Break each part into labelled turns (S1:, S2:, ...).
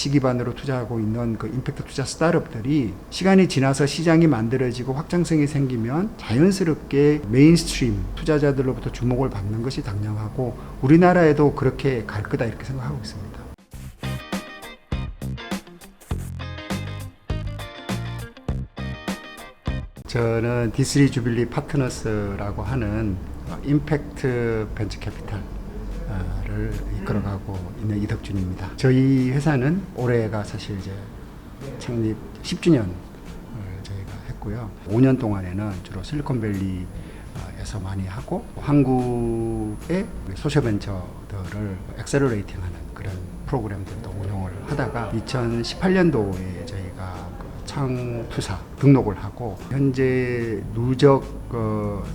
S1: 시기반으로 투자하고 있는 그 임팩트 투자 스타트업들이 시간이 지나서 시장이 만들어지고 확장성이 생기면 자연스럽게 메인스트림 투자자들로부터 주목을 받는 것이 당연하고 우리나라에도 그렇게 갈 거다 이렇게 생각하고 있습니다. 저는 D3 주빌리 파트너스라고 하는 임팩트 벤처 캐피탈을 이끌어가고 있는 이덕준입니다. 저희 회사는 올해가 사실 이제 창립 10주년을 저희가 했고요. 5년 동안에는 주로 실리콘밸리에서 많이 하고 한국의 소셜벤처들을 엑셀러레이팅하는 그런 프로그램들도 운영을 하다가 2018년도에 저희가 창투사 등록을 하고 현재 누적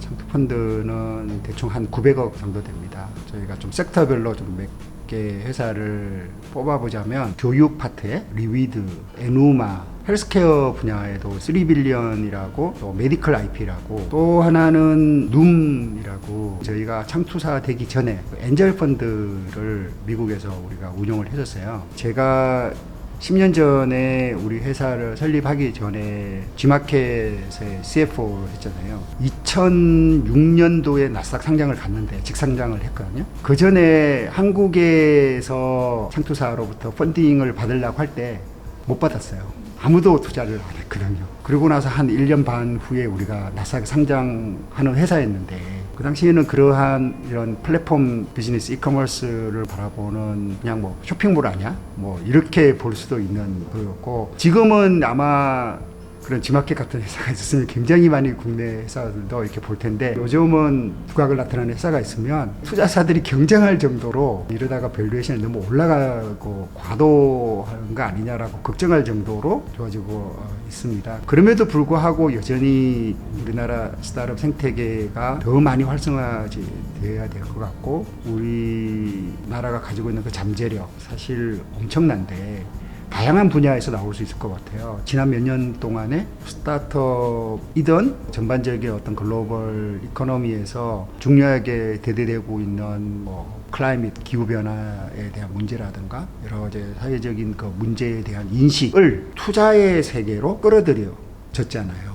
S1: 창투펀드는 대충 한 900억 정도 됩니다. 저희가 좀 섹터별로 좀 몇 개 회사를 뽑아보자면 교육 파트에 리위드, 에누마, 헬스케어 분야에도 3빌리언이라고 또 메디컬 IP라고 또 하나는 눔이라고 저희가 창투사 되기 전에 엔젤 펀드를 미국에서 우리가 운영을 했었어요. 제가 10년 전에 우리 회사를 설립하기 전에 G마켓의 CFO를 했잖아요. 2006년도에 나스닥 상장을 갔는데 직상장을 했거든요. 그 전에 한국에서 창투사로부터 펀딩을 받으려고 할 때 못 받았어요. 아무도 투자를 안 했거든요. 그러고 나서 한 1년 반 후에 우리가 나스닥 상장하는 회사였는데 그 당시에는 그러한 이런 플랫폼 비즈니스 이커머스를 바라보는 그냥 뭐 쇼핑몰 아니야? 뭐 이렇게 볼 수도 있는 거였고 지금은 아마 그런 G마켓 같은 회사가 있었으면 굉장히 많이 국내 회사들도 이렇게 볼 텐데 요즘은 두각을 나타내는 회사가 있으면 투자사들이 경쟁할 정도로 이러다가 밸류에이션이 너무 올라가고 과도한 거 아니냐라고 걱정할 정도로 좋아지고 있습니다. 그럼에도 불구하고 여전히 우리나라 스타트업 생태계가 더 많이 활성화되어야 될 것 같고 우리나라가 가지고 있는 그 잠재력 사실 엄청난데 다양한 분야에서 나올 수 있을 것 같아요. 지난 몇 년 동안에 스타트업이든 전반적인 어떤 글로벌 이코노미에서 중요하게 대두되고 있는 뭐 클라이밋 기후변화에 대한 문제라든가 여러 가지 사회적인 그 문제에 대한 인식을 투자의 세계로 끌어들여졌잖아요.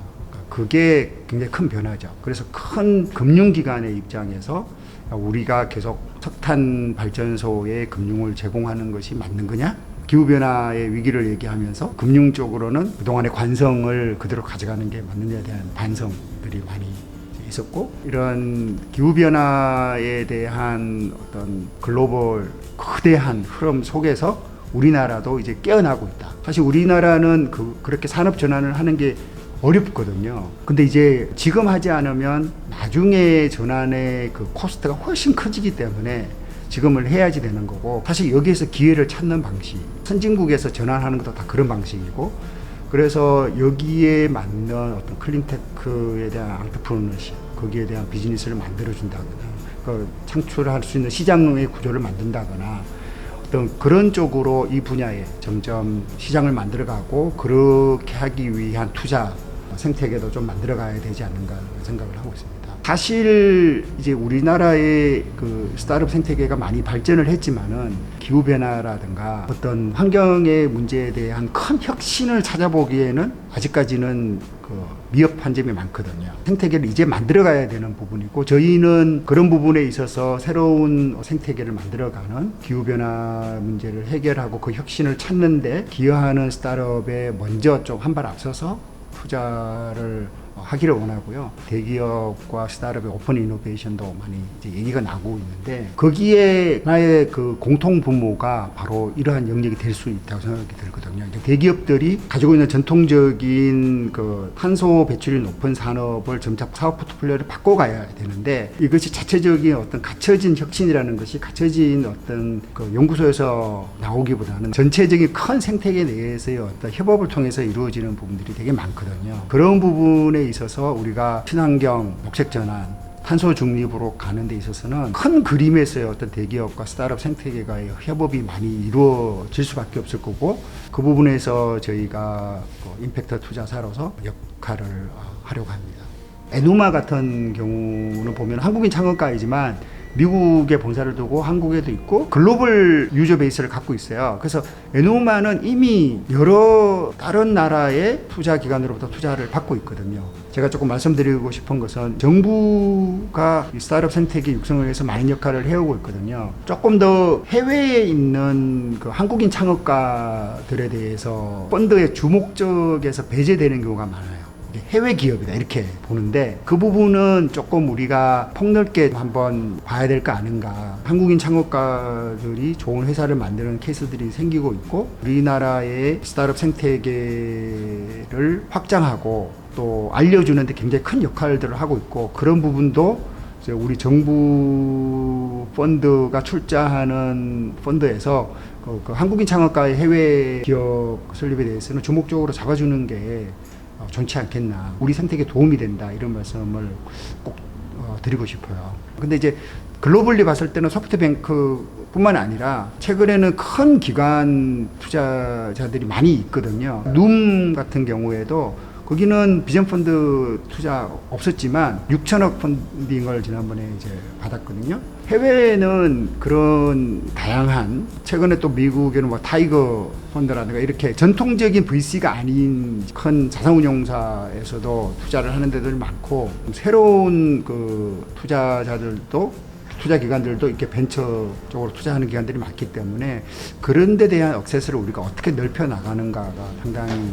S1: 그게 굉장히 큰 변화죠. 그래서 큰 금융기관의 입장에서 우리가 계속 석탄 발전소에 금융을 제공하는 것이 맞는 거냐? 기후변화의 위기를 얘기하면서 금융 쪽으로는 그동안의 관성을 그대로 가져가는 게 맞느냐에 대한 반성들이 많이 있었고 이런 기후변화에 대한 어떤 글로벌 거대한 흐름 속에서 우리나라도 이제 깨어나고 있다. 사실 우리나라는 그렇게 산업 전환을 하는 게 어렵거든요. 근데 이제 지금 하지 않으면 나중에 전환의 그 코스트가 훨씬 커지기 때문에 지금을 해야지 되는 거고 사실 여기에서 기회를 찾는 방식 선진국에서 전환하는 것도 다 그런 방식이고 그래서 여기에 맞는 어떤 클린테크에 대한 앙트프로너십 거기에 대한 비즈니스를 만들어준다거나 그 창출할 수 있는 시장의 구조를 만든다거나 어떤 그런 쪽으로 이 분야에 점점 시장을 만들어가고 그렇게 하기 위한 투자 생태계도 좀 만들어가야 되지 않는가 생각을 하고 있습니다. 사실 이제 우리나라의 그 스타트업 생태계가 많이 발전을 했지만은 기후변화라든가 어떤 환경의 문제에 대한 큰 혁신을 찾아보기에는 아직까지는 그 미흡한 점이 많거든요. 생태계를 이제 만들어가야 되는 부분이고 저희는 그런 부분에 있어서 새로운 생태계를 만들어가는 기후변화 문제를 해결하고 그 혁신을 찾는데 기여하는 스타트업에 먼저 좀 한 발 앞서서 투자를 하기를 원하고요. 대기업과 스타트업의 오픈 이노베이션도 많이 이제 얘기가 나고 있는데 거기에 하나의 그 공통 분모가 바로 이러한 영역이 될 수 있다고 생각이 들거든요. 이제 대기업들이 가지고 있는 전통적인 그 탄소 배출이 높은 산업을 점차 사업 포트폴리오를 바꿔가야 되는데 이것이 자체적인 어떤 갖춰진 혁신이라는 것이 갖춰진 어떤 그 연구소에서 나오기보다는 전체적인 큰 생태계 내에서의 어떤 협업을 통해서 이루어지는 부분들이 되게 많거든요. 그런 부분에 있어서 우리가 친환경, 녹색 전환, 탄소 중립으로 가는 데 있어서는 큰 그림에서의 어떤 대기업과 스타트업 생태계가의 협업이 많이 이루어질 수밖에 없을 거고 그 부분에서 저희가 임팩트 투자사로서 역할을 하려고 합니다. 에누마 같은 경우는 보면 한국인 창업가이지만 미국에 본사를 두고 한국에도 있고 글로벌 유저 베이스를 갖고 있어요. 그래서 에노마는 이미 여러 다른 나라의 투자 기관으로부터 투자를 받고 있거든요. 제가 조금 말씀드리고 싶은 것은 정부가 이 스타트업 생태계 육성을 위해서 많은 역할을 해오고 있거든요. 조금 더 해외에 있는 그 한국인 창업가들에 대해서 펀드의 주목적에서 배제되는 경우가 많아요. 해외 기업이다 이렇게 보는데 그 부분은 조금 우리가 폭넓게 한번 봐야 될 거 아닌가. 한국인 창업가들이 좋은 회사를 만드는 케이스들이 생기고 있고 우리나라의 스타트업 생태계를 확장하고 또 알려주는 데 굉장히 큰 역할들을 하고 있고 그런 부분도 이제 우리 정부 펀드가 출자하는 펀드에서 그 한국인 창업가의 해외 기업 설립에 대해서는 주목적으로 잡아주는 게 좋지 않겠나. 우리 생태계에 도움이 된다. 이런 말씀을 꼭 드리고 싶어요. 근데 이제 글로벌리 봤을 때는 소프트뱅크 뿐만 아니라 최근에는 큰 기관 투자자들이 많이 있거든요. 룸 같은 경우에도 거기는 비전펀드 투자 없었지만 6천억 펀딩을 지난번에 이제 받았거든요. 해외에는 그런 다양한 최근에 또 미국에는 뭐 타이거 펀드라든가 이렇게 전통적인 VC가 아닌 큰 자산운용사에서도 투자를 하는 데들 많고 새로운 그 투자자들도 투자 기관들도 이렇게 벤처 쪽으로 투자하는 기관들이 많기 때문에 그런 데 대한 액세스를 우리가 어떻게 넓혀 나가는가가 상당히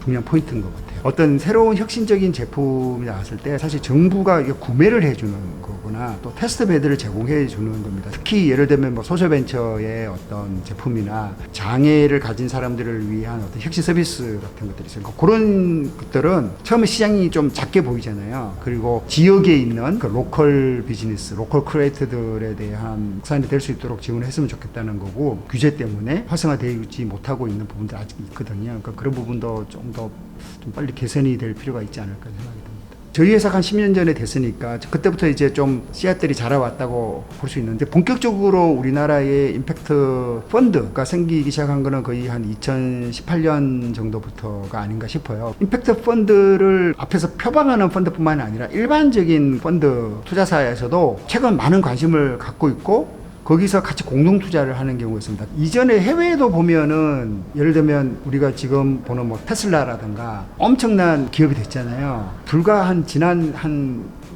S1: 중요한 포인트인 것 같아요. 어떤 새로운 혁신적인 제품이 나왔을 때 사실 정부가 이게 구매를 해주는 거구나 또 테스트 베드를 제공해 주는 겁니다. 특히 예를 들면 뭐 소셜벤처의 어떤 제품이나 장애를 가진 사람들을 위한 어떤 혁신 서비스 같은 것들이 있어요. 그런 것들은 처음에 시장이 좀 작게 보이잖아요. 그리고 지역에 있는 그 로컬 비즈니스, 로컬 크리에이터들에 대한 확산이 될 수 있도록 지원했으면 좋겠다는 거고 규제 때문에 활성화되지 못하고 있는 부분들 아직 있거든요. 그러니까 그런 부분도 좀 빨리 개선이 될 필요가 있지 않을까 생각이 듭니다. 저희 회사가 한 10년 전에 됐으니까 그때부터 이제 좀 씨앗들이 자라왔다고 볼 수 있는데 본격적으로 우리나라의 임팩트 펀드가 생기기 시작한 거는 거의 한 2018년 정도부터가 아닌가 싶어요. 임팩트 펀드를 앞에서 표방하는 펀드뿐만 아니라 일반적인 펀드 투자사에서도 최근 많은 관심을 갖고 있고 거기서 같이 공동 투자를 하는 경우가 있습니다. 이전에 해외에도 보면은 예를 들면 우리가 지금 보는 뭐 테슬라라든가 엄청난 기업이 됐잖아요. 불과 지난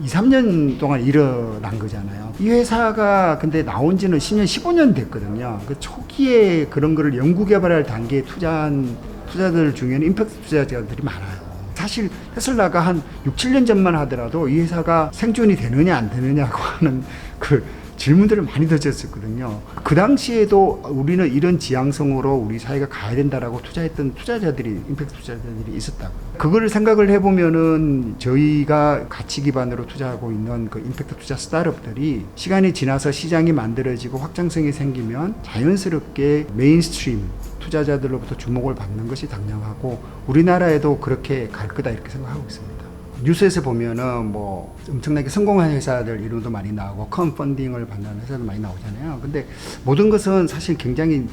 S1: 2, 3년 동안 일어난 거잖아요. 이 회사가 근데 나온 지는 10년, 15년 됐거든요. 그 초기에 그런 거를 연구개발할 단계에 투자한 투자들 중에는 임팩트 투자자들이 많아요. 사실 테슬라가 한 6, 7년 전만 하더라도 이 회사가 생존이 되느냐 안 되느냐고 하는 그 질문들을 많이 던졌었거든요. 그 당시에도 우리는 이런 지향성으로 우리 사회가 가야 된다라고 투자했던 투자자들이, 임팩트 투자자들이 있었다고. 그걸 생각을 해보면은 저희가 가치 기반으로 투자하고 있는 그 임팩트 투자 스타트업들이 시간이 지나서 시장이 만들어지고 확장성이 생기면 자연스럽게 메인스트림 투자자들로부터 주목을 받는 것이 당연하고 우리나라에도 그렇게 갈 거다 이렇게 생각하고 있습니다. 뉴스에서 보면은 뭐 엄청나게 성공한 회사들 이름도 많이 나오고 큰 펀딩을 받는 회사도 많이 나오잖아요. 근데 모든 것은 사실 굉장히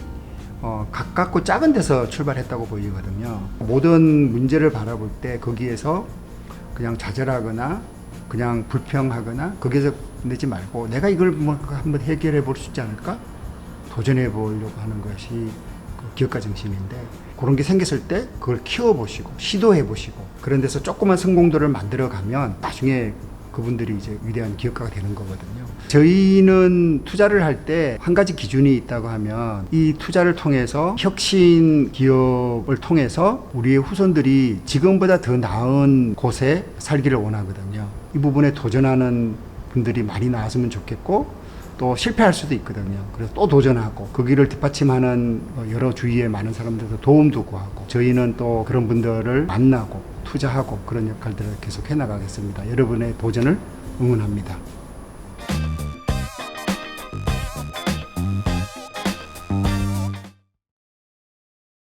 S1: 가깝고 작은 데서 출발했다고 보이거든요. 모든 문제를 바라볼 때 거기에서 그냥 좌절하거나 그냥 불평하거나 거기에서 내지 말고 내가 이걸 뭐 한번 해결해 볼 수 있지 않을까? 도전해 보려고 하는 것이 그 기업가 정신인데 그런 게 생겼을 때 그걸 키워보시고 시도해 보시고 그런 데서 조그만 성공들을 만들어 가면 나중에 그분들이 이제 위대한 기업가가 되는 거거든요. 저희는 투자를 할 때 한 가지 기준이 있다고 하면 이 투자를 통해서 혁신 기업을 통해서 우리의 후손들이 지금보다 더 나은 곳에 살기를 원하거든요. 이 부분에 도전하는 분들이 많이 나왔으면 좋겠고 또 실패할 수도 있거든요. 그래서 또 도전하고 그 길을 뒷받침하는 여러 주위에 많은 사람들도 도움도 구하고 저희는 또 그런 분들을 만나고 투자하고 그런 역할들을 계속 해나가겠습니다. 여러분의 도전을 응원합니다.